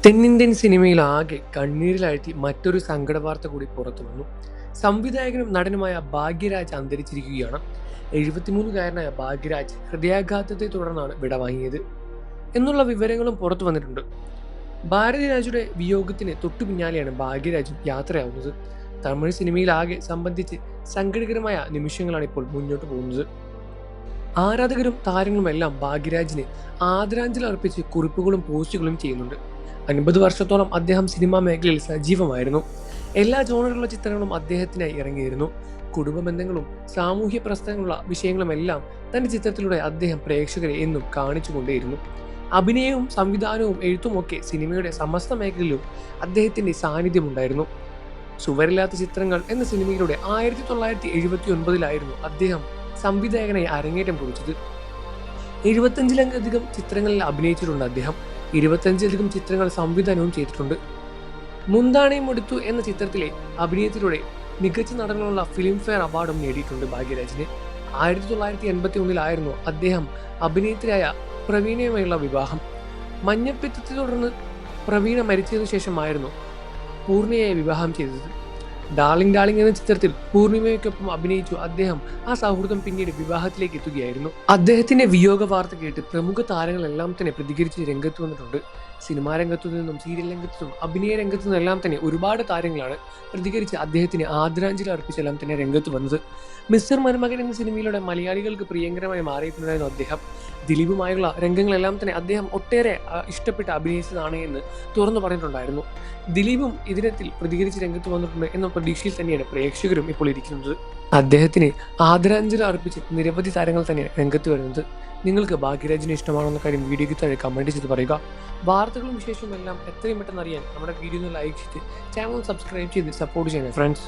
തെന്നിന്ത്യൻ സിനിമയിൽ ആകെ കണ്ണീരിലാഴ്ത്തി മറ്റൊരു സങ്കടവാർത്ത കൂടി പുറത്തു വന്നു. സംവിധായകനും നടനുമായ ഭാഗ്യരാജ് അന്തരിച്ചിരിക്കുകയാണ്. 73-കാരനായ ഭാഗ്യരാജ് ഹൃദയാഘാതത്തെ തുടർന്നാണ് വിടവാങ്ങിയത് എന്നുള്ള വിവരങ്ങളും പുറത്തു വന്നിട്ടുണ്ട്. ഭാരതിരാജയുടെ വിയോഗത്തിന് തൊട്ടു പിന്നാലെയാണ് ഭാഗ്യരാജും യാത്രയാവുന്നത്. തമിഴ് സിനിമയിലാകെ സംബന്ധിച്ച് സങ്കടകരമായ നിമിഷങ്ങളാണ് ഇപ്പോൾ മുന്നോട്ട് പോകുന്നത്. ആരാധകരും താരങ്ങളുമെല്ലാം ഭാഗ്യരാജിന് ആദരാഞ്ജലി അർപ്പിച്ച് കുറിപ്പുകളും പോസ്റ്റുകളും ചെയ്യുന്നുണ്ട്. 50 വർഷത്തോളം അദ്ദേഹം സിനിമാ മേഖലയിൽ സജീവമായിരുന്നു. എല്ലാ ജോണറുള്ള ചിത്രങ്ങളും അദ്ദേഹത്തിനായി ഇറങ്ങിയിരുന്നു. കുടുംബ ബന്ധങ്ങളും സാമൂഹ്യ പ്രശ്നങ്ങളുള്ള വിഷയങ്ങളുമെല്ലാം തന്റെ ചിത്രത്തിലൂടെ അദ്ദേഹം പ്രേക്ഷകരെ എന്നും കാണിച്ചുകൊണ്ടേയിരുന്നു. അഭിനയവും സംവിധാനവും എഴുത്തുമൊക്കെ സിനിമയുടെ സമസ്ത മേഖലയിലും അദ്ദേഹത്തിന്റെ സാന്നിധ്യമുണ്ടായിരുന്നു. സുവരില്ലാത്ത ചിത്രങ്ങൾ എന്ന സിനിമയിലൂടെ 1979 അദ്ദേഹം സംവിധായകനായി അരങ്ങേറ്റം കുറിച്ചത്. 75-ലധികം ചിത്രങ്ങളിൽ അഭിനയിച്ചിട്ടുണ്ട് അദ്ദേഹം. 25-ലധികം ചിത്രങ്ങൾ സംവിധാനവും ചെയ്തിട്ടുണ്ട്. മുന്താണിയും എടുത്തു എന്ന ചിത്രത്തിലെ അഭിനയത്തിലൂടെ മികച്ച നടനുള്ള ഫിലിം ഫെയർ അവാർഡും നേടിയിട്ടുണ്ട് ഭാഗ്യരാജിന്. 1981 അദ്ദേഹം അഭിനേത്രിയായ പ്രവീണയുമായുള്ള വിവാഹം. മഞ്ഞപ്പിത്തത്തെ തുടർന്ന് പ്രവീണ മരിച്ചതിനു ശേഷമായിരുന്നു പൂർണിമയെ വിവാഹം ചെയ്തത്. ഡാർലിംഗ് എന്ന ചിത്രത്തിൽ പൂർണിമയ്ക്കൊപ്പം അഭിനയിച്ചു അദ്ദേഹം. ആ സൗഹൃദം പിന്നീട് വിവാഹത്തിലേക്ക് എത്തുകയായിരുന്നു. അദ്ദേഹത്തിന്റെ വിയോഗ വാർത്ത കേട്ട് പ്രമുഖ താരങ്ങളെല്ലാം തന്നെ പ്രതികരിച്ച് രംഗത്ത് വന്നിട്ടുണ്ട്. സിനിമാ രംഗത്തു നിന്നും സീരിയൽ രംഗത്തു നിന്നും അഭിനയ രംഗത്തു നിന്നെല്ലാം തന്നെ ഒരുപാട് താരങ്ങളാണ് പ്രതികരിച്ച് അദ്ദേഹത്തിന് ആദരാഞ്ജലി അർപ്പിച്ചെല്ലാം തന്നെ രംഗത്ത് വന്നത്. മിസ്റ്റർ മരുമകൻ എന്ന സിനിമയിലൂടെ മലയാളികൾക്ക് പ്രിയങ്കരമായി മാറിയിട്ടുണ്ടായിരുന്നു അദ്ദേഹം. ദിലീപുമായുള്ള രംഗങ്ങളെല്ലാം തന്നെ അദ്ദേഹം ഒട്ടേറെ ഇഷ്ടപ്പെട്ട് അഭിനയിച്ചതാണ് എന്ന് തുറന്നു പറഞ്ഞിട്ടുണ്ടായിരുന്നു. ദിലീപും ഇതിനത്തിൽ പ്രതികരിച്ച് രംഗത്ത് വന്നിട്ടുണ്ട് എന്ന പ്രതീക്ഷയിൽ തന്നെയാണ് പ്രേക്ഷകരും ഇപ്പോൾ ഇരിക്കുന്നത്. അദ്ദേഹത്തിന് ആദരാഞ്ജലി അർപ്പിച്ച് നിരവധി താരങ്ങൾ തന്നെയാണ് രംഗത്ത് വരുന്നത്. നിങ്ങൾക്ക് ഭാഗ്യരാജിനെ ഇഷ്ടമാണെന്ന കാര്യം വീഡിയോയ്ക്ക് താഴെ കമന്റ് ചെയ്ത് പറയുക. വാർത്തകളും വിശേഷവും എല്ലാം എത്രയും പെട്ടെന്ന് അറിയാൻ നമ്മുടെ വീഡിയോ ഒന്ന് ലൈക്ക് ചെയ്ത് ചാനൽ സബ്സ്ക്രൈബ് ചെയ്ത് സപ്പോർട്ട് ചെയ്യണം ഫ്രണ്ട്സ്.